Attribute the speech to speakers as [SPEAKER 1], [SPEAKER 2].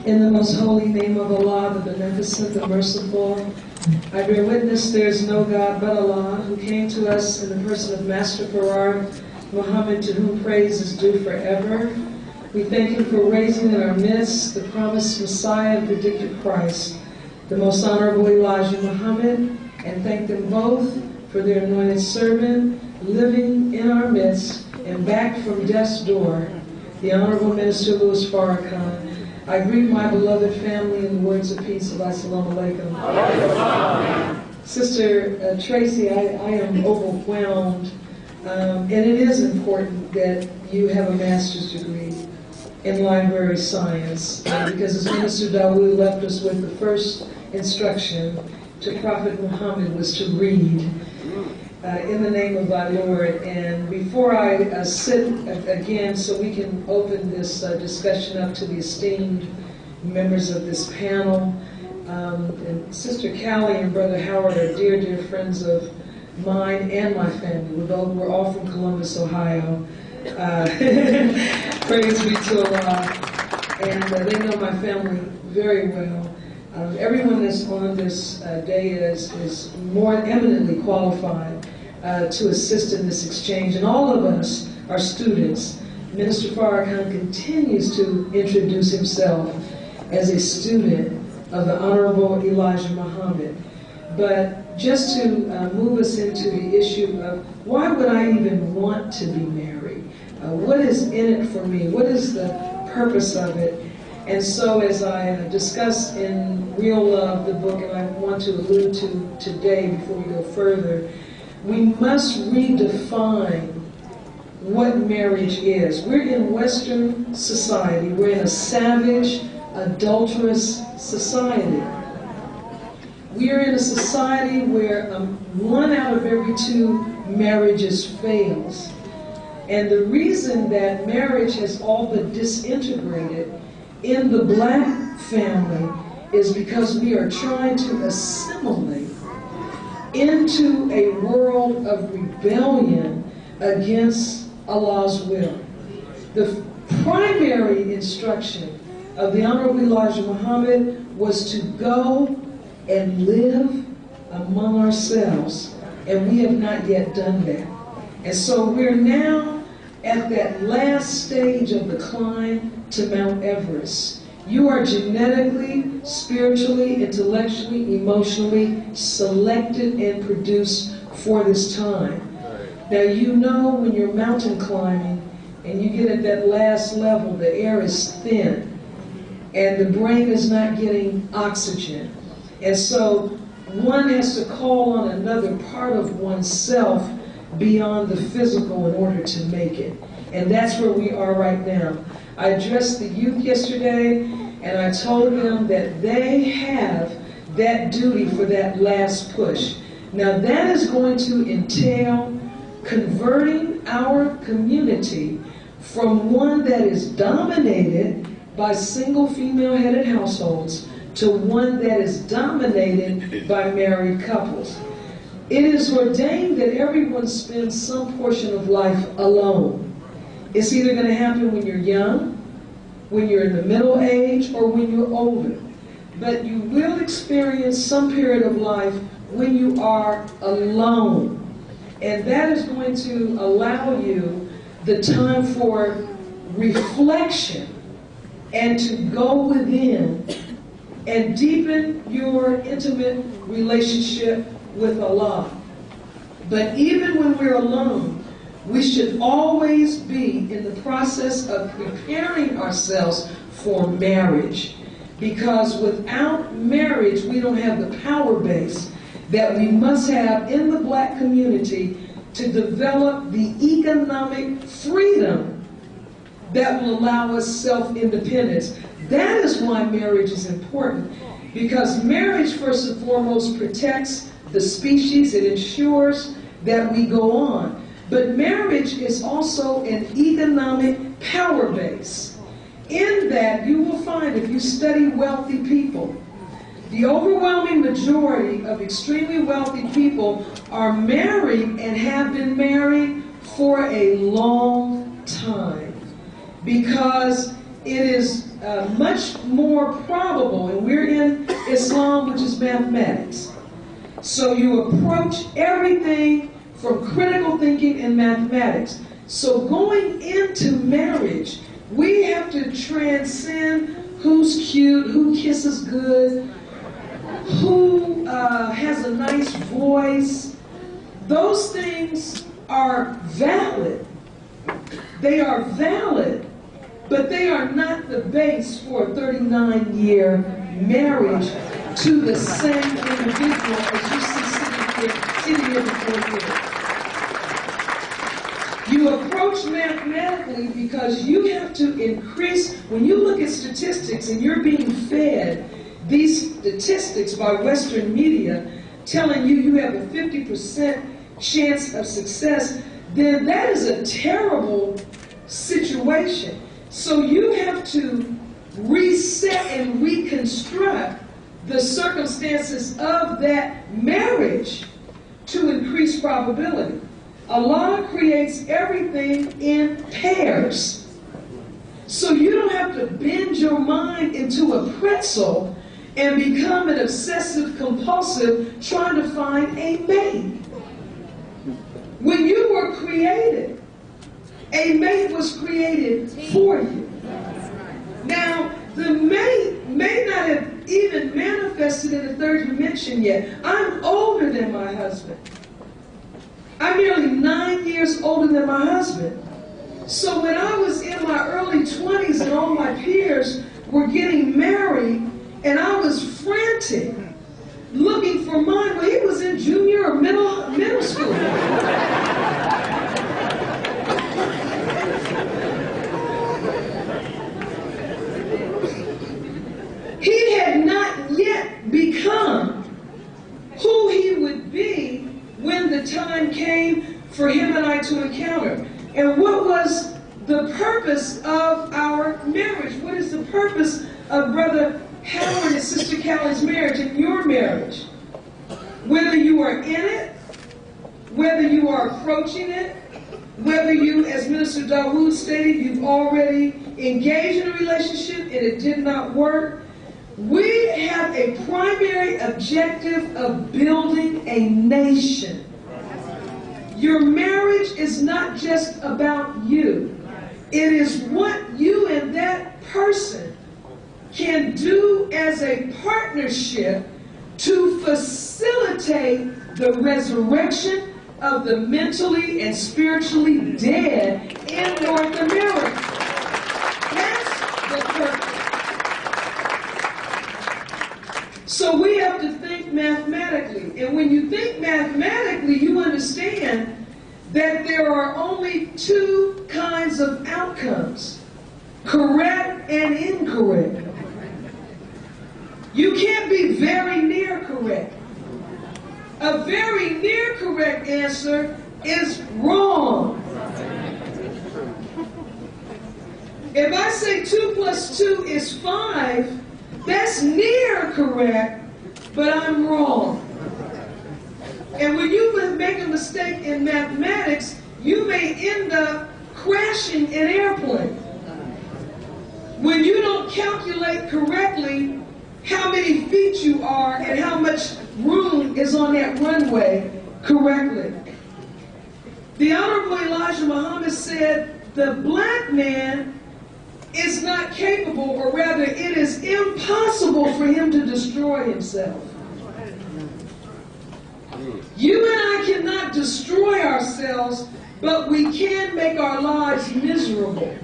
[SPEAKER 1] In the most holy name of Allah, the Beneficent, the Merciful, I bear witness there is no God but Allah, who came to us in the person of Master Farad Muhammad, to whom praise is due forever. We thank Him for raising in our midst the promised Messiah and predicted Christ, the most honorable Elijah Muhammad, and thank them both for their anointed servant living in our midst and back from death's door, the Honorable Minister Louis Farrakhan. I greet my beloved family in the words of peace. Assalamu alaikum. Sister Tracy, I am overwhelmed, and it is important that you have a master's degree in library science, because as Minister Dawood left us with, the first instruction to Prophet Muhammad was to read in the name of thy Lord. And before I sit again, so we can open this discussion up to the esteemed members of this panel, and Sister Callie and Brother Howard are dear, dear friends of mine and my family. We're all from Columbus, Ohio. Praise be to Allah. And they know my family very well. Everyone that's on this day is more eminently qualified to assist in this exchange. And all of us are students. Minister Farrakhan continues to introduce himself as a student of the Honorable Elijah Muhammad. But just to move us into the issue of why would I even want to be married? What is in it for me? What is the purpose of it? And so as I discuss in Real Love, the book, and I want to allude to today before we go further, we must redefine what marriage is. We're in Western society. We're in a savage, adulterous society. We are in a society where 1 out of every 2 marriages fails. And the reason that marriage has all but disintegrated in the black family is because we are trying to assimilate into a world of rebellion against Allah's will. The primary instruction of the Honorable Elijah Muhammad was to go and live among ourselves, and we have not yet done that. And so we're now at that last stage of the climb to Mount Everest. You are genetically, spiritually, intellectually, emotionally selected and produced for this time. Now you know when you're mountain climbing and you get at that last level, the air is thin and the brain is not getting oxygen. And so one has to call on another part of oneself beyond the physical in order to make it. And that's where we are right now. I addressed the youth yesterday, and I told them that they have that duty for that last push. Now that is going to entail converting our community from one that is dominated by single female-headed households to one that is dominated by married couples. It is ordained that everyone spends some portion of life alone. It's either going to happen when you're young, when you're in the middle age, or when you're older. But you will experience some period of life when you are alone. And that is going to allow you the time for reflection and to go within and deepen your intimate relationship with Allah. But even when we're alone, we should always be in the process of preparing ourselves for marriage. Because without marriage, we don't have the power base that we must have in the black community to develop the economic freedom that will allow us self-independence. That is why marriage is important. Because marriage, first and foremost, protects the species. It ensures that we go on. But marriage is also an economic power base. In that, you will find, if you study wealthy people, the overwhelming majority of extremely wealthy people are married and have been married for a long time. Because it is much more probable, and we're in Islam, which is mathematics. So you approach everything from critical thinking and mathematics. So going into marriage, we have to transcend who's cute, who kisses good, who has a nice voice. Those things are valid. They are valid, but they are not the base for a 39-year marriage to the same individual as you see sitting here before you. You approach mathematically because you have to increase, when you look at statistics and you're being fed these statistics by Western media telling you you have a 50% chance of success, then that is a terrible situation. So you have to reset and reconstruct the circumstances of that marriage to increase probability. Allah creates everything in pairs. So you don't have to bend your mind into a pretzel and become an obsessive compulsive trying to find a mate. When you were created, a mate was created for you. Now, the mate may not have even manifested in the third dimension yet. I'm older than my husband. I'm nearly 9 years older than my husband. So when I was in my early 20s and all my peers were getting married, and I was frantic, looking for mine, well, he was in junior or middle school. He had not yet become who he would be when the time came for him and I to encounter. And what was the purpose of our marriage? What is the purpose of Brother Howard and Sister Callie's marriage and your marriage? Whether you are in it, whether you are approaching it, whether you, as Minister Dawood stated, you've already engaged in a relationship and it did not work, we have a primary objective of building a nation. Your marriage is not just about you. It is what you and that person can do as a partnership to facilitate the resurrection of the mentally and spiritually dead in North America. That's the purpose. So we have to think mathematically. And when you think mathematically, you understand that there are only two kinds of outcomes, correct and incorrect. You can't be very near correct. A very near correct answer is wrong. If I say 2 + 2 is 5, that's near correct, but I'm wrong. And when you make a mistake in mathematics, you may end up crashing an airplane. When you don't calculate correctly how many feet you are and how much room is on that runway correctly. The Honorable Elijah Muhammad said, the black man is not capable, or rather it is impossible for him to destroy himself. You and I cannot destroy ourselves, but we can make our lives miserable.